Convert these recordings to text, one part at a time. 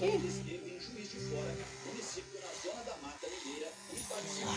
Eles vivem em Juiz de Fora, município na zona da Mata Mineira, e participam.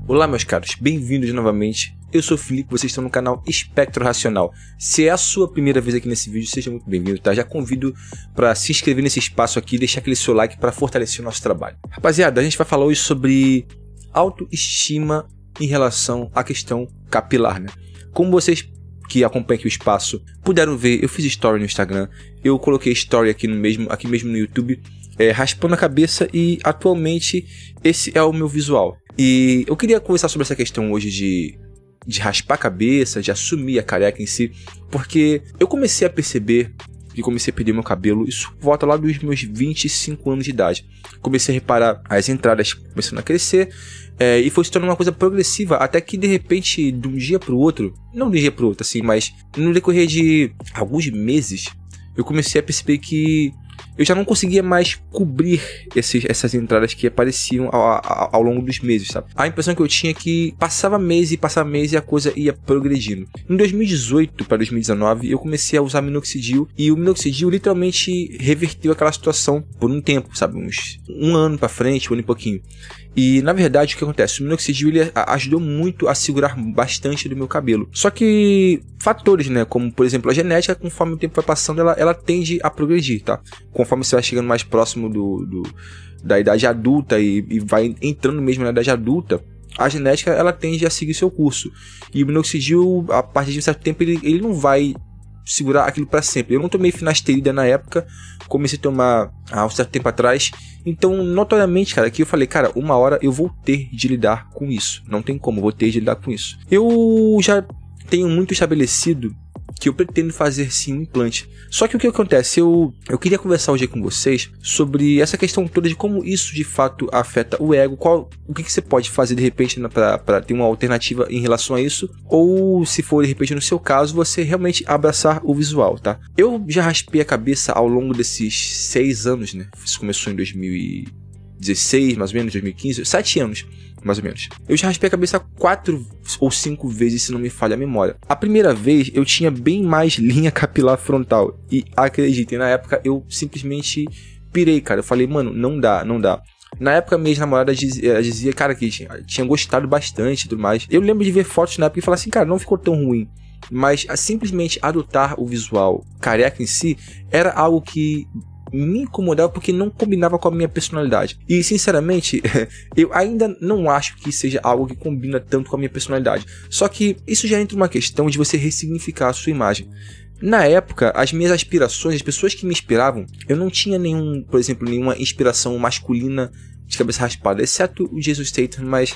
Olá meus caros, bem-vindos novamente. Eu sou o Felipe, vocês estão no canal Espectro Racional. Se é a sua primeira vez aqui nesse vídeo, seja muito bem-vindo, tá? Já convido para se inscrever nesse espaço aqui e deixar aquele seu like para fortalecer o nosso trabalho. Rapaziada, a gente vai falar hoje sobre autoestima em relação à questão capilar, né? Como vocês que acompanham aqui o espaço puderam ver, eu fiz story no Instagram, eu coloquei story aqui mesmo no YouTube, raspando a cabeça, e atualmente esse é o meu visual. E eu queria conversar sobre essa questão hoje de raspar a cabeça, de assumir a careca em si, porque eu comecei a perceber que comecei a perder meu cabelo, isso volta lá dos meus 25 anos de idade. Comecei a reparar as entradas começando a crescer, e foi se tornando uma coisa progressiva, até que de repente, de um dia para o outro, não de um dia para o outro assim, mas no decorrer de alguns meses, eu comecei a perceber que eu já não conseguia mais cobrir essas entradas que apareciam ao longo dos meses, sabe? A impressão que eu tinha é que passava mês e a coisa ia progredindo. Em 2018 para 2019, eu comecei a usar minoxidil, e o minoxidil literalmente reverteu aquela situação por um tempo, sabe? Um ano para frente, um ano e pouquinho. E na verdade o que acontece? O minoxidil ele ajudou muito a segurar bastante do meu cabelo. Só que fatores, né, como por exemplo a genética, conforme o tempo vai passando, ela tende a progredir, tá? Conforme você vai chegando mais próximo da idade adulta e vai entrando mesmo na idade adulta, a genética ela tende a seguir seu curso. E o minoxidil, a partir de um certo tempo, ele não vai segurar aquilo para sempre. Eu não tomei finasterida na época, comecei a tomar há um certo tempo atrás. Então, notoriamente, cara, aqui eu falei, cara, uma hora eu vou ter de lidar com isso. Não tem como, eu vou ter de lidar com isso. Eu já tenho muito estabelecido que eu pretendo fazer sim um implante. Só que o que acontece? Eu queria conversar hoje com vocês sobre essa questão toda de como isso de fato afeta o ego, o que você pode fazer de repente para ter uma alternativa em relação a isso, ou se for de repente no seu caso, você realmente abraçar o visual, tá? Eu já raspei a cabeça ao longo desses 6 anos, né? Isso começou em 2016, mais ou menos, 2015, 7 anos. Mais ou menos. Eu já raspei a cabeça 4 ou 5 vezes, se não me falha a memória. A primeira vez eu tinha bem mais linha capilar frontal. E acreditem, na época eu simplesmente pirei, cara. Eu falei, mano, não dá. Na época minha ex-namorada dizia, cara, que tinha gostado bastante e tudo mais. Eu lembro de ver fotos na época e falar assim, cara, não ficou tão ruim. Mas simplesmente adotar o visual careca em si era algo que me incomodava porque não combinava com a minha personalidade. E sinceramente, eu ainda não acho que seja algo que combina tanto com a minha personalidade. Só que isso já entra uma questão de você ressignificar a sua imagem. Na época, as minhas aspirações, as pessoas que me inspiravam, eu não tinha por exemplo, nenhuma inspiração masculina de cabeça raspada, exceto o Jesus Statham, mas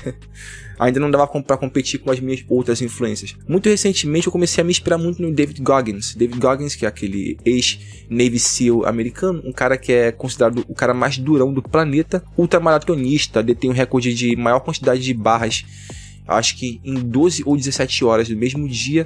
ainda não dava para competir com as minhas outras influências. Muito recentemente eu comecei a me inspirar muito no David Goggins. David Goggins, que é aquele ex-Navy SEAL americano, um cara que é considerado o cara mais durão do planeta, ultramaratonista, detém o recorde de maior quantidade de barras, acho que em 12 ou 17 horas do mesmo dia.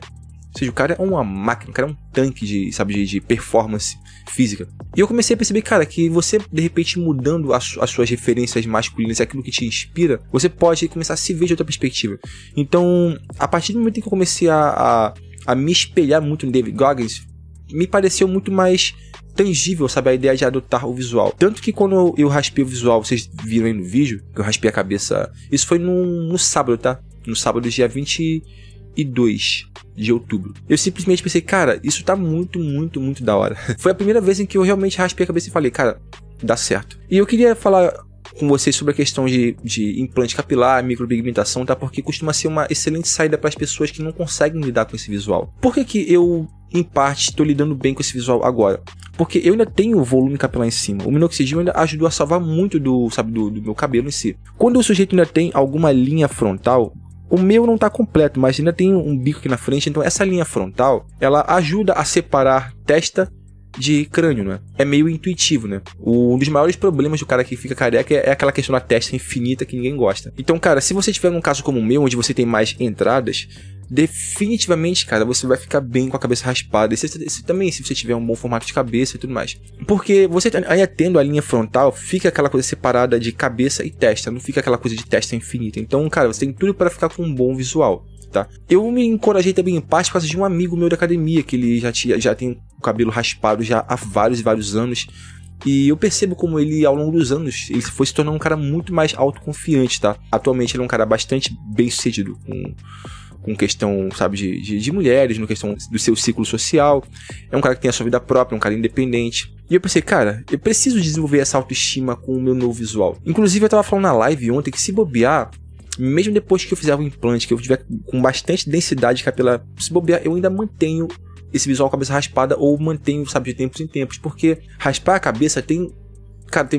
Ou seja, o cara é uma máquina, o cara é um tanque de performance física. E eu comecei a perceber, cara, que você, de repente, mudando as suas referências masculinas, aquilo que te inspira, você pode começar a se ver de outra perspectiva. Então, a partir do momento em que eu comecei a me espelhar muito no David Goggins, me pareceu muito mais tangível, sabe, a ideia de adotar o visual. Tanto que quando eu raspei o visual, vocês viram aí no vídeo, que eu raspei a cabeça, isso foi no sábado, tá? No sábado, dia 22 de outubro. Eu simplesmente pensei, cara, isso tá muito da hora. Foi a primeira vez em que eu realmente raspei a cabeça e falei, cara, dá certo. E eu queria falar com vocês sobre a questão de implante capilar, micropigmentação, tá? Porque costuma ser uma excelente saída para as pessoas que não conseguem lidar com esse visual. Por que eu, em parte, estou lidando bem com esse visual agora? Porque eu ainda tenho volume capilar em cima. O minoxidil ainda ajudou a salvar muito do meu cabelo em si. Quando o sujeito ainda tem alguma linha frontal, o meu não está completo, mas ainda tem um bico aqui na frente, então essa linha frontal, ela ajuda a separar testa de crânio, né? É meio intuitivo, né? Um dos maiores problemas do cara que fica careca é aquela questão da testa infinita que ninguém gosta. Então, cara, se você tiver num caso como o meu, onde você tem mais entradas, definitivamente, cara, você vai ficar bem com a cabeça raspada. E também, se você tiver um bom formato de cabeça e tudo mais. Porque você ainda tendo a linha frontal, fica aquela coisa separada de cabeça e testa, não fica aquela coisa de testa infinita. Então, cara, você tem tudo para ficar com um bom visual. Tá? Eu me encorajei também em parte por causa de um amigo meu da academia, que ele já tem o cabelo raspado já há vários e vários anos. E eu percebo como ele, ao longo dos anos, ele foi se tornando um cara muito mais autoconfiante, tá? Atualmente ele é um cara bastante bem sucedido com questão, sabe, de mulheres, no questão do seu ciclo social. É um cara que tem a sua vida própria, um cara independente. E eu pensei, cara, eu preciso desenvolver essa autoestima com o meu novo visual. Inclusive eu tava falando na live ontem que se bobear, mesmo depois que eu fizer o implante, que eu tiver com bastante densidade capilar, se bobear, eu ainda mantenho esse visual cabeça raspada ou mantenho, sabe, de tempos em tempos. Porque raspar a cabeça tem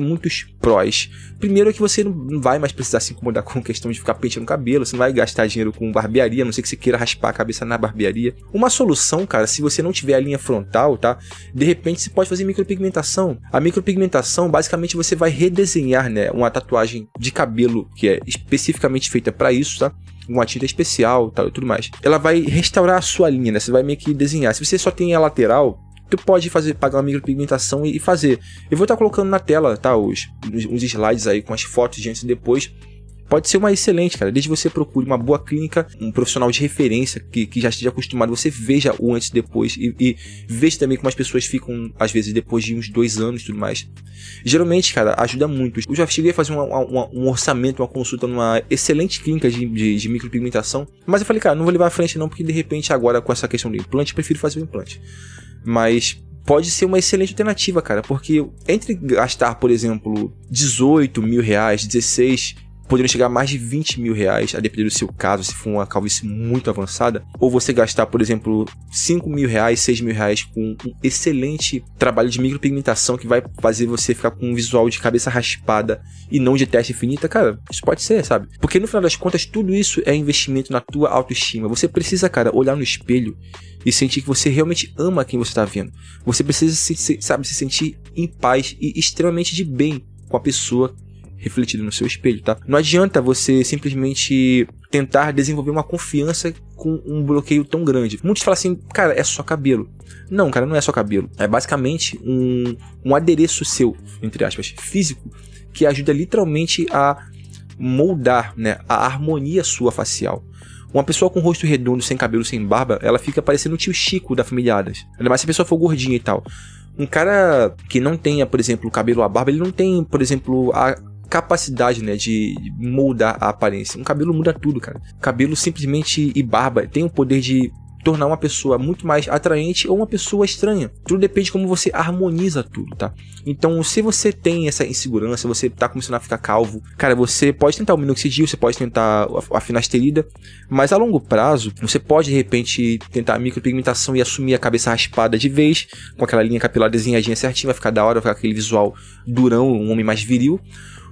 muitos prós. Primeiro é que você não vai mais precisar se incomodar com questão de ficar penteando o cabelo, você não vai gastar dinheiro com barbearia, a não ser que você queira raspar a cabeça na barbearia. Uma solução, cara, se você não tiver a linha frontal, tá? De repente você pode fazer micropigmentação. A micropigmentação, basicamente, você vai redesenhar, né, uma tatuagem de cabelo que é especificamente feita para isso, tá? Uma tinta especial, tal e tudo mais. Ela vai restaurar a sua linha, né? Você vai meio que desenhar. Se você só tem a lateral, tu pode pagar uma micropigmentação e fazer. Eu vou estar colocando na tela, tá, uns slides aí com as fotos de antes e depois. Pode ser uma excelente, cara. Desde você procure uma boa clínica, um profissional de referência que já esteja acostumado, você veja o antes e depois e veja também como as pessoas ficam, às vezes, depois de uns 2 anos e tudo mais. Geralmente, cara, ajuda muito. Eu já cheguei a fazer um orçamento, uma consulta numa excelente clínica de micropigmentação, mas eu falei, cara, não vou levar à frente não, porque de repente agora com essa questão do implante, eu prefiro fazer o implante. Mas pode ser uma excelente alternativa, cara, porque entre gastar, por exemplo, 18 mil reais, 16, poderiam chegar a mais de 20 mil reais, a depender do seu caso, se for uma calvície muito avançada, ou você gastar, por exemplo, 5 mil reais, 6 mil reais com um excelente trabalho de micropigmentação que vai fazer você ficar com um visual de cabeça raspada e não de testa infinita, cara, isso pode ser, sabe? Porque no final das contas, tudo isso é investimento na tua autoestima. Você precisa, cara, olhar no espelho e sentir que você realmente ama quem você tá vendo. Você precisa, se sentir em paz e extremamente de bem com a pessoa refletida no seu espelho, tá? Não adianta você simplesmente tentar desenvolver uma confiança com um bloqueio tão grande. Muitos falam assim, cara, é só cabelo. Não, cara, não é só cabelo. É basicamente um adereço seu, entre aspas, físico, que ajuda literalmente a moldar, né, a harmonia sua facial. Uma pessoa com rosto redondo, sem cabelo, sem barba, ela fica parecendo o tio Chico da família Addams. Ainda mais se a pessoa for gordinha e tal. Um cara que não tenha, por exemplo, o cabelo ou a barba, ele não tem, por exemplo, a capacidade, né, de moldar a aparência. Um cabelo muda tudo, cara. Cabelo simplesmente e barba tem o poder de tornar uma pessoa muito mais atraente ou uma pessoa estranha. Tudo depende de como você harmoniza tudo, tá? Então, se você tem essa insegurança, você tá começando a ficar calvo, cara, você pode tentar o minoxidil, você pode tentar a finasterida, mas a longo prazo, você pode, de repente, tentar a micropigmentação e assumir a cabeça raspada de vez, com aquela linha capilar desenhadinha certinha, vai ficar da hora, vai ficar aquele visual durão, um homem mais viril.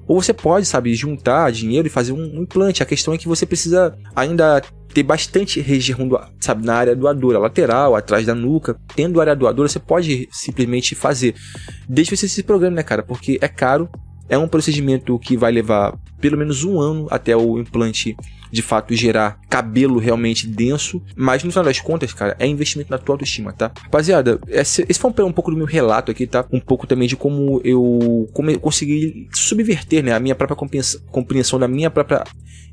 Ou você pode, sabe, juntar dinheiro e fazer um implante. A questão é que você precisa ainda ter bastante região, sabe, na área doadora, lateral, atrás da nuca. Tendo área doadora, você pode simplesmente fazer. Desde que você se programe, né, cara? Porque é caro, é um procedimento que vai levar pelo menos 1 ano até o implante de fato gerar cabelo realmente denso, mas no final das contas, cara, é investimento na tua autoestima, tá? Rapaziada, esse foi um pouco do meu relato aqui, tá? Um pouco também de como eu consegui subverter, né, a minha própria compreensão da minha própria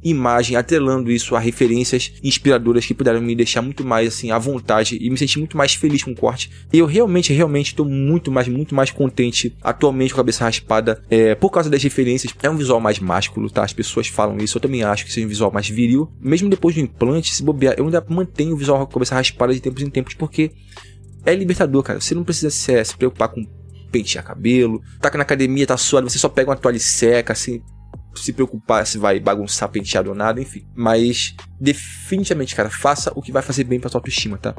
imagem, atrelando isso a referências inspiradoras que puderam me deixar muito mais assim à vontade e me sentir muito mais feliz com o corte. E eu realmente estou muito mais contente atualmente com a cabeça raspada, por causa das referências. É um visual mais másculo, tá? As pessoas falam isso, eu também acho que seja um visual mais viril. Mesmo depois do implante, se bobear, eu ainda mantenho o visual com a cabeça raspada de tempos em tempos, porque é libertador, cara. Você não precisa se preocupar com pentear cabelo, tá na academia, tá suado, você só pega uma toalha e seca, assim, se preocupar se vai bagunçar penteado ou nada, enfim. Mas definitivamente, cara, faça o que vai fazer bem pra sua autoestima, tá?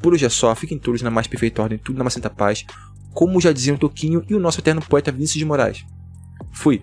Por hoje é só, fiquem todos na mais perfeita ordem, tudo na mais santa paz, como já dizia o Toquinho e o nosso eterno poeta Vinícius de Moraes. Fui!